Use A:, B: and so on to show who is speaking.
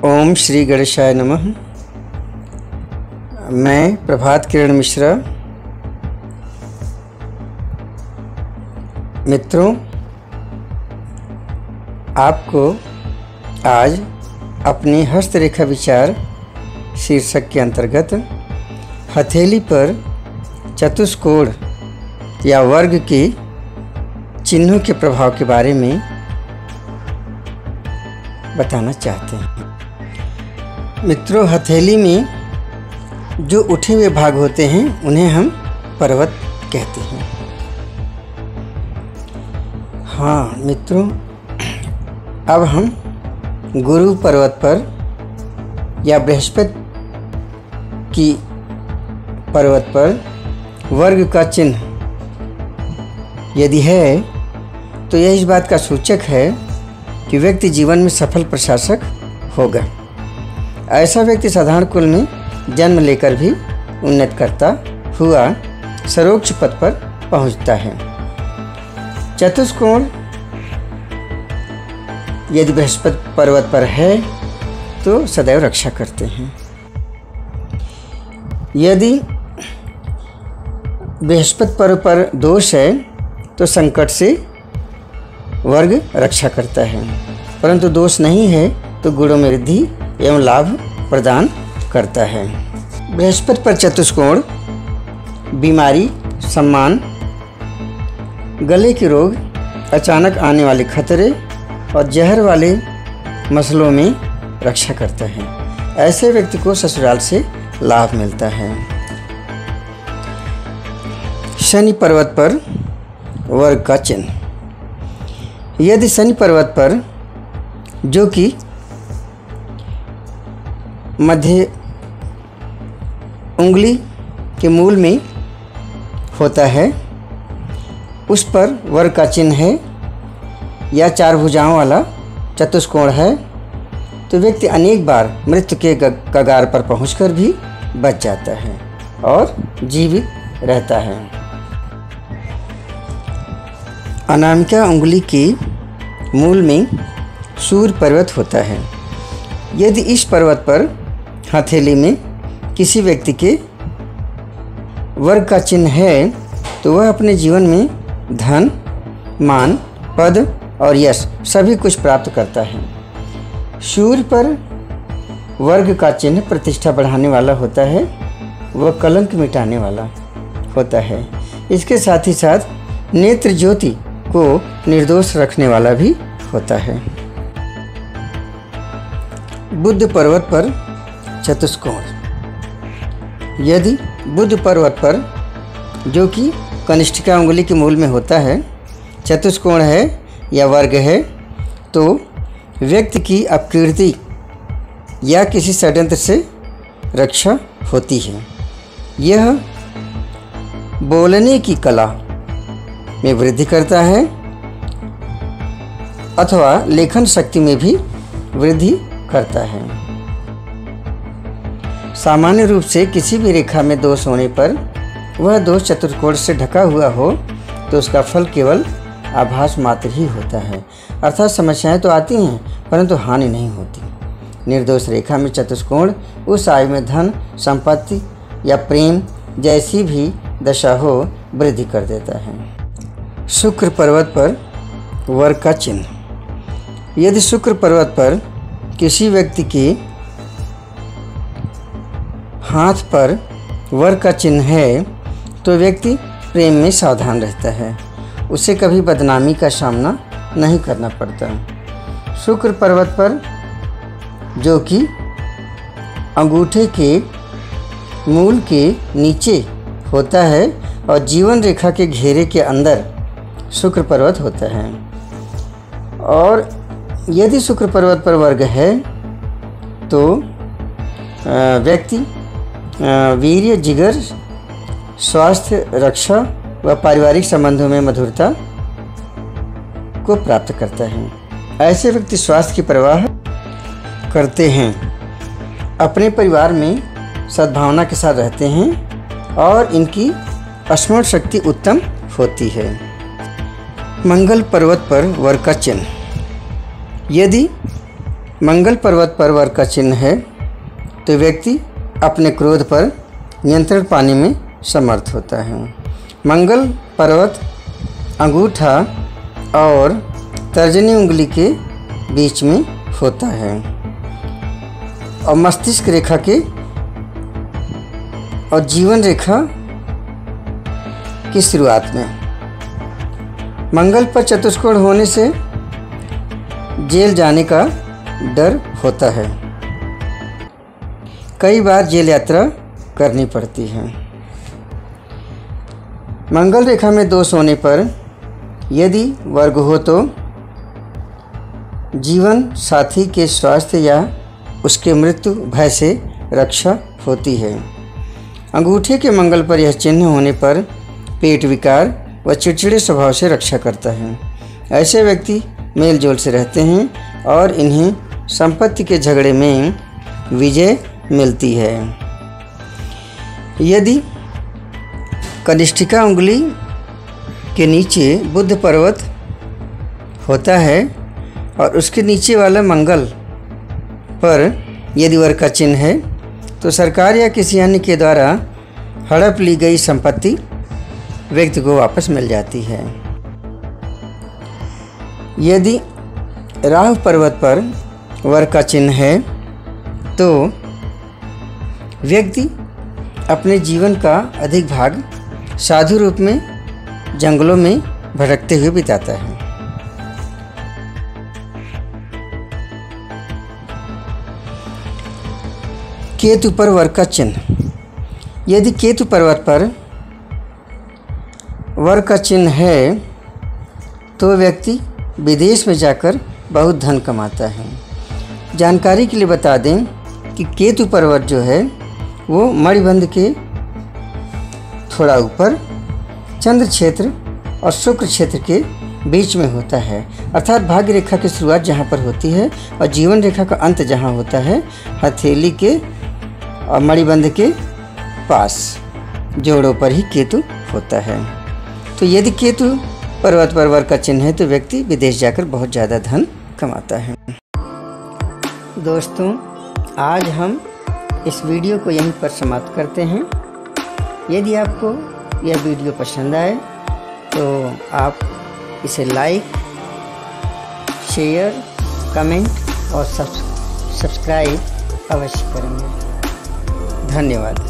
A: ओम श्री गणेशाय नमः। मैं प्रभात किरण मिश्रा। मित्रों, आपको आज अपनी हस्तरेखा विचार शीर्षक के अंतर्गत हथेली पर चतुष्कोण या वर्ग के चिन्हों के प्रभाव के बारे में बताना चाहते हैं। मित्रों, हथेली में जो उठे हुए भाग होते हैं उन्हें हम पर्वत कहते हैं। हाँ मित्रों, अब हम गुरु पर्वत पर या बृहस्पति की पर्वत पर वर्ग का चिन्ह यदि है तो यह इस बात का सूचक है कि व्यक्ति जीवन में सफल प्रशासक होगा। ऐसा व्यक्ति साधारण कुल में जन्म लेकर भी उन्नत करता हुआ सर्वोच्च पद पर पहुंचता है। चतुष्कोण यदि बृहस्पति पर्वत पर है तो सदैव रक्षा करते हैं। यदि बृहस्पति पर्वत पर दोष है तो संकट से वर्ग रक्षा करता है, परंतु दोष नहीं है तो गुणों में वृद्धि एवं लाभ प्रदान करता है। बृहस्पति पर चतुष्कोण बीमारी, सम्मान, गले के रोग, अचानक आने वाले खतरे और जहर वाले मसलों में रक्षा करता है। ऐसे व्यक्ति को ससुराल से लाभ मिलता है। शनि पर्वत पर वर्ग का चिन्ह। यदि शनि पर्वत पर, जो कि मध्य उंगली के मूल में होता है, उस पर वर्ग का चिन्ह है या चार भुजाओं वाला चतुष्कोण है तो व्यक्ति अनेक बार मृत्यु के कगार पर पहुंचकर भी बच जाता है और जीवित रहता है। अनामिका उंगली के मूल में सूर्य पर्वत होता है। यदि इस पर्वत पर हथेली में किसी व्यक्ति के वर्ग का चिन्ह है तो वह अपने जीवन में धन, मान, पद और यश सभी कुछ प्राप्त करता है। सूर्य पर वर्ग का चिन्ह प्रतिष्ठा बढ़ाने वाला होता है, वह कलंक मिटाने वाला होता है। इसके साथ ही साथ नेत्र ज्योति को निर्दोष रखने वाला भी होता है। बुध पर्वत पर चतुष्कोण। यदि बुध पर्वत पर, जो कि कनिष्ठिका उंगली के मूल में होता है, चतुष्कोण है या वर्ग है तो व्यक्ति की अपकीर्ति या किसी षड्यंत्र से रक्षा होती है। यह बोलने की कला में वृद्धि करता है अथवा लेखन शक्ति में भी वृद्धि करता है। सामान्य रूप से किसी भी रेखा में दोष होने पर वह दोष चतुष्कोण से ढका हुआ हो तो उसका फल केवल आभास मात्र ही होता है, अर्थात समस्याएं तो आती हैं परंतु हानि नहीं होती। निर्दोष रेखा में चतुष्कोण उस आयु में धन, संपत्ति या प्रेम जैसी भी दशा हो वृद्धि कर देता है। शुक्र पर्वत पर वर्ग का चिन्ह। यदि शुक्र पर्वत पर किसी व्यक्ति के हाथ पर वर्ग का चिन्ह है तो व्यक्ति प्रेम में सावधान रहता है, उसे कभी बदनामी का सामना नहीं करना पड़ता। शुक्र पर्वत पर, जो कि अंगूठे के मूल के नीचे होता है और जीवन रेखा के घेरे के अंदर शुक्र पर्वत होता है, और यदि शुक्र पर्वत पर वर्ग है तो व्यक्ति वीर्य, जिगर, स्वास्थ्य, रक्षा व पारिवारिक संबंधों में मधुरता को प्राप्त करता है। ऐसे व्यक्ति स्वास्थ्य की परवाह करते हैं, अपने परिवार में सद्भावना के साथ रहते हैं और इनकी स्मरण शक्ति उत्तम होती है। मंगल पर्वत पर वर्ग का चिन्ह। यदि मंगल पर्वत पर वर का चिन्ह है तो व्यक्ति अपने क्रोध पर नियंत्रण पाने में समर्थ होता है। मंगल पर्वत अंगूठा और तर्जनी उंगली के बीच में होता है और मस्तिष्क रेखा के और जीवन रेखा की शुरुआत में। मंगल पर चतुष्कोण होने से जेल जाने का डर होता है। कई बार जेल यात्रा करनी पड़ती है। मंगल रेखा में दोष होने पर यदि वर्ग हो तो जीवन साथी के स्वास्थ्य या उसके मृत्यु भय से रक्षा होती है। अंगूठे के मंगल पर यह चिन्ह होने पर पेट विकार व चिड़चिड़े स्वभाव से रक्षा करता है। ऐसे व्यक्ति मेल जोल से रहते हैं और इन्हें संपत्ति के झगड़े में विजय मिलती है। यदि कनिष्ठिका उंगली के नीचे बुध पर्वत होता है और उसके नीचे वाला मंगल पर यदि वर का चिन्ह है तो सरकार या किसी अन्य के द्वारा हड़प ली गई संपत्ति व्यक्ति को वापस मिल जाती है। यदि राहु पर्वत पर वर का चिन्ह है तो व्यक्ति अपने जीवन का अधिक भाग साधु रूप में जंगलों में भटकते हुए बिताता है। केतु पर वर का चिन्ह। यदि केतु पर्वत पर वर का चिन्ह है तो व्यक्ति विदेश में जाकर बहुत धन कमाता है। जानकारी के लिए बता दें कि केतु पर्वत जो है वो मणिबंध के थोड़ा ऊपर चंद्र क्षेत्र और शुक्र क्षेत्र के बीच में होता है, अर्थात भाग्य रेखा की शुरुआत जहाँ पर होती है और जीवन रेखा का अंत जहाँ होता है, हथेली के और मणिबंध के पास जोड़ों पर ही केतु होता है। तो यदि केतु पर्वत पर वर का चिन्ह है तो व्यक्ति विदेश जाकर बहुत ज़्यादा धन कमाता है। दोस्तों, आज हम इस वीडियो को यहीं पर समाप्त करते हैं। यदि आपको यह वीडियो पसंद आए तो आप इसे लाइक, शेयर, कमेंट और सब्सक्राइब अवश्य करेंगे। धन्यवाद।